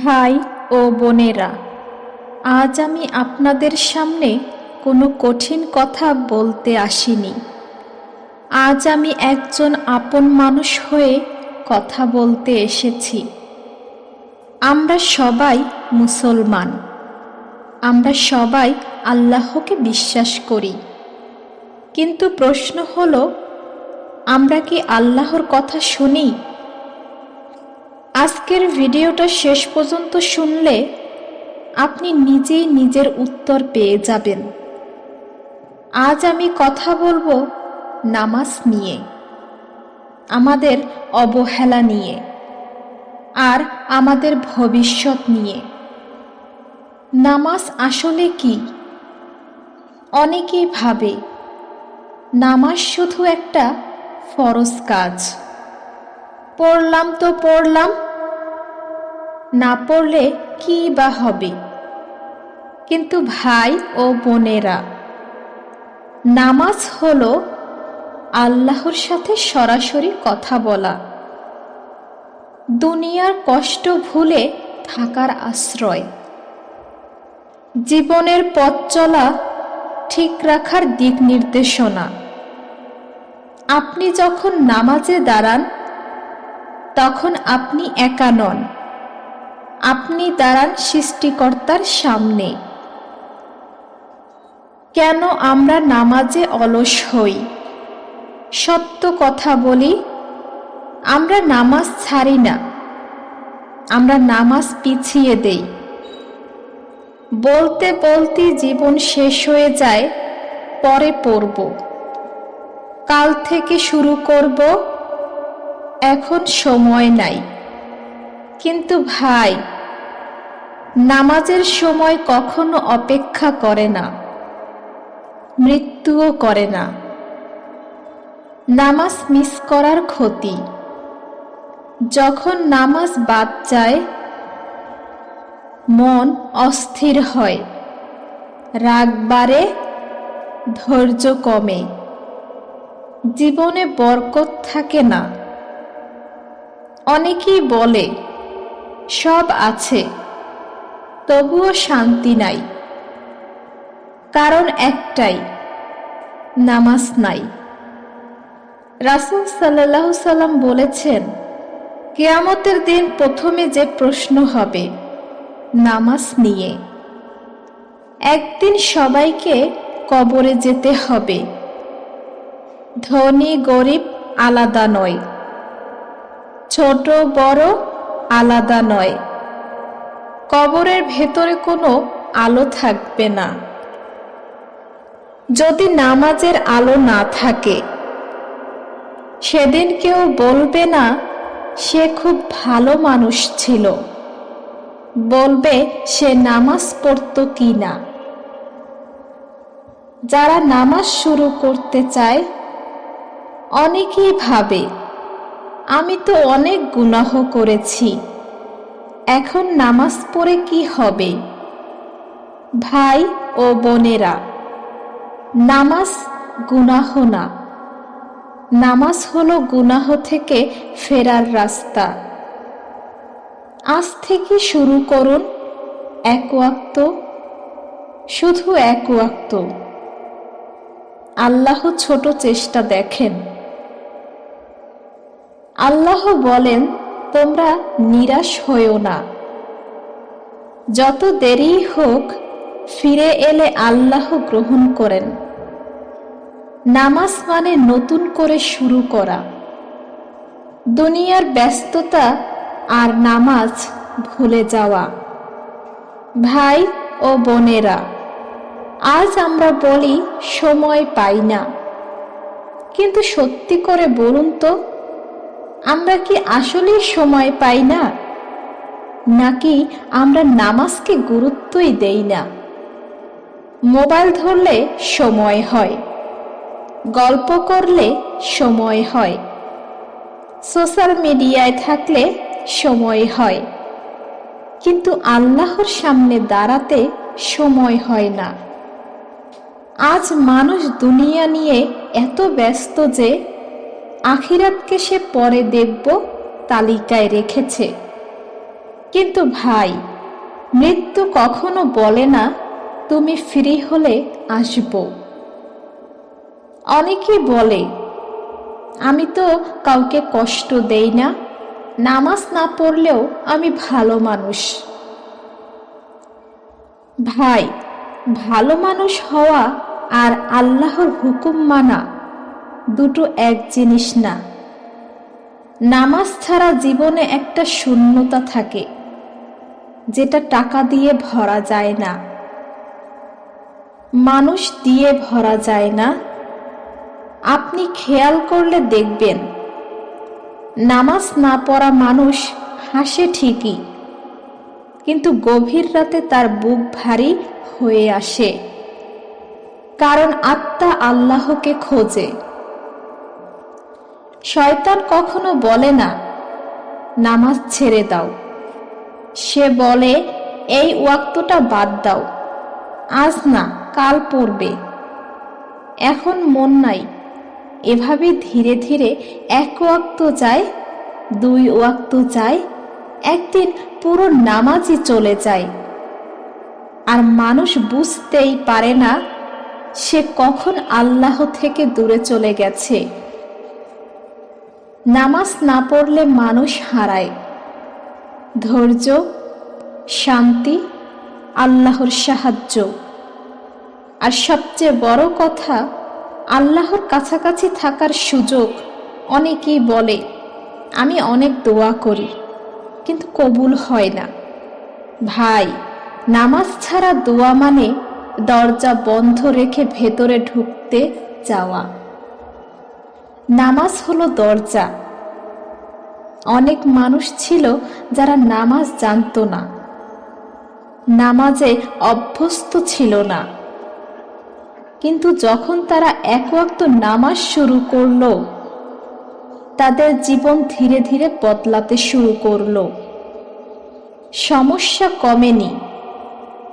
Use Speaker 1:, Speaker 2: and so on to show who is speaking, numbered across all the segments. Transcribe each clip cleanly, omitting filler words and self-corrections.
Speaker 1: ভাই ও বোনেরা, আজ আমি আপনাদের সামনে কোনো কঠিন কথা বলতে আসিনি। আজ আমি একজন আপন মানুষ হয়ে কথা বলতে এসেছি। আমরা সবাই মুসলমান। আমরা সবাই আল্লাহকে বিশ্বাস করি। কিন্তু প্রশ্ন হলো, আমরা কি আল্লাহর কথা শুনি? আজকের ভিডিওটা শেষ পর্যন্ত শুনলে আপনি নিজেই নিজের উত্তর পেয়ে যাবেন। আজ আমি কথা বলবো নামাজ নিয়ে, আমাদের অবহেলা নিয়ে, আর আমাদের ভবিষ্যৎ নিয়ে। নামাজ আসলে কি? অনেকেই ভাবে নামাজ শুধু একটা ফরজ কাজ। পড়লাম তো পড়লাম, না পড়লে কি বা হবে? কিন্তু ভাই ও বোনেরা, নামাজ হলো আল্লাহর সাথে সরাসরি কথা বলা, দুনিয়ার কষ্ট ভুলে থাকার আশ্রয়, জীবনের পথ চলা ঠিক রাখার দিক নির্দেশনা। আপনি যখন নামাজে দাঁড়ান, তখন আপনি একা নন, আপনি দাঁড়ান সৃষ্টিকর্তার সামনে। কেন আমরা নামাজে অলস হই? সত্য কথা বলি, আমরা নামাজ ছাড়ি না, আমরা নামাজ পিছিয়ে দেই। বলতে বলতে জীবন শেষ হয়ে যায়, পরে পড়ব, কাল থেকে শুরু করব, এখন সময় নাই। কিন্তু ভাই, নামাজের সময় কখনো অপেক্ষা করে না, মৃত্যুও করে না। নামাজ মিস করার ক্ষতি। যখন নামাজ বাদ যায়, মন অস্থির হয়, রাগ বাড়ে, ধৈর্য কমে, জীবনে বরকত থাকে না। অনেকেই বলে সব আছে, তবুও শান্তি নাই। কারণ একটাই, নামাজ নাই। রাসূল সাল্লাল্লাহু আলাইহি সাল্লাম বলেছেন, কিয়ামতের দিন প্রথমে যে প্রশ্ন হবে নামাজ নিয়ে। একদিন সবাইকে কবরে যেতে হবে। ধনী গরিব আলাদা নয়, ছোট বড় আলাদা নয়। কবরের ভেতরে কোনো আলো থাকবে না। যদি নামাজের আলো না থাকে, সেদিন কেউ বলবে না সে খুব ভালো মানুষ ছিল, বলবে সে নামাজ পড়তো কি না। যারা নামাজ শুরু করতে চায়, অনেকেই ভাবে আমি তো অনেক গুনাহ করেছি, এখন নামাজ পড়ে কি হবে? ভাই ও বোনেরা, নামাজ গুনাহ না, নামাজ হলো গুনাহ থেকে ফেরার রাস্তা। আজ থেকে শুরু করুন এক ওয়াক্ত, শুধু এক ওয়াক্ত। আল্লাহ ছোট চেষ্টা দেখেন। আল্লাহ বলেন, তোমরা নিরাশ হইও না। যত দেরি হোক, ফিরে এলে আল্লাহ গ্রহণ করেন। নামাজ মানে নতুন করে শুরু করা। দুনিয়ার ব্যস্ততা আর নামাজ ভুলে যাওয়া। ভাই ও বোনেরা, আজ আমরা বলি সময় পাই না, কিন্তু সত্যি করে বলুন তো, আমরা কি আসলেই সময় পাই না? নাকি আমরা নামাজকে গুরুত্বই দেই না? মোবাইল ধরলে সময় হয়, গল্প করলে সময় হয়, সোশ্যাল মিডিয়ায় থাকলে সময় হয়, কিন্তু আল্লাহর সামনে দাঁড়াতে সময় হয় না। আজ মানুষ দুনিয়া নিয়ে এত ব্যস্ত যে আখিরাতকে সে পরে দেখব তালিকায় রেখেছে, কিন্তু ভাই, মৃত্যু কখনো বলে না তুমি ফ্রি হলে আসবো। অনেকেই বলে আমি তো কাউকে কষ্ট দেই না, নামাজ না পড়লেও আমি ভালো মানুষ। ভাই, ভালো মানুষ হওয়া আর আল্লাহর হুকুম মানা দুটো এক জিনিস না। নামাজ ছাড়া জীবনে একটা শূন্যতা থাকে, যেটা টাকা দিয়ে ভরা যায় না, মানুষ দিয়ে ভরা যায় না। আপনি খেয়াল করলে দেখবেন, নামাজ না পড়া মানুষ হাসে ঠিকই, কিন্তু গভীর রাতে তার বুক ভারী হয়ে আসে, কারণ আত্মা আল্লাহকে খোঁজে। শয়তান কখনো বলে না নামাজ ছেড়ে দাও, সে বলে এই ওয়াক্তটা বাদ দাও, আজ না কাল পড়বে, এখন মন নাই। এভাবে ধীরে ধীরে এক ওয়াক্ত যায়, দুই ওয়াক্ত যায়, একদিন পুরো নামাজই চলে যায়। আর মানুষ বুঝতেই পারে না সে কখন আল্লাহ থেকে দূরে চলে গেছে। নামাজ না পড়লে মানুষ হারায় ধৈর্য, শান্তি, আল্লাহর সাহায্য, আর সবচেয়ে বড় কথা আল্লাহর কাছাকাছি থাকার সুযোগ। অনেকেই বলে আমি অনেক দোয়া করি কিন্তু কবুল হয় না। ভাই, নামাজ ছাড়া দোয়া মানে দরজা বন্ধ রেখে ভেতরে ঢুকতে যাওয়া। নামাজ হলো দরজা। অনেক মানুষ ছিল যারা নামাজ জানতো না, নামাজে অভ্যস্ত ছিল না, কিন্তু যখন তারা এক ওয়াক্ত নামাজ শুরু করলো, তাদের জীবন ধীরে ধীরে বদলাতে শুরু করলো। সমস্যা কমেনি,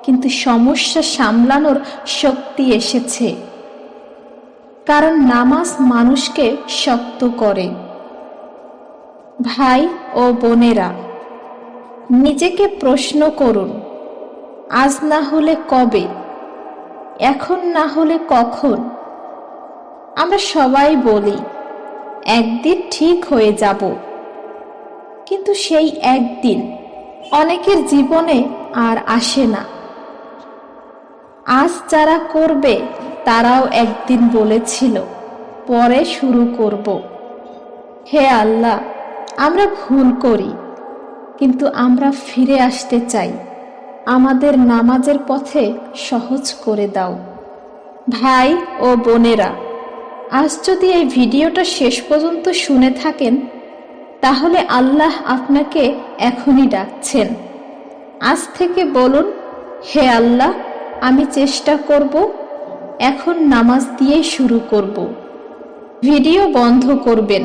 Speaker 1: কিন্তু সমস্যা সামলানোর শক্তি এসেছে, কারণ নামাজ মানুষকে শক্ত করে। ভাই ও বোনেরা, নিজেকে প্রশ্ন করুন, আজ না হলে কবে, এখন না হলে কখন? আমরা সবাই বলি একদিন ঠিক হয়ে যাব, কিন্তু সেই একদিন অনেকের জীবনে আর আসে না। আজ যারা করবে তারাও একদিন বলেছিল পরে শুরু করব। হে আল্লাহ, আমরা ভুল করি, কিন্তু আমরা ফিরে আসতে চাই। আমাদের নামাজের পথে সহজ করে দাও। ভাই ও বোনেরা, আজ যদি এই ভিডিওটা শেষ পর্যন্ত শুনে থাকেন, তাহলে আল্লাহ আপনাকে এখনই ডাকছেন। আজ থেকে বলুন, হে আল্লাহ, আমি চেষ্টা করব, এখন নামাজ দিয়েই শুরু করব। ভিডিও বন্ধ করবেন,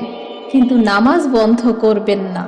Speaker 1: কিন্তু নামাজ বন্ধ করবেন না।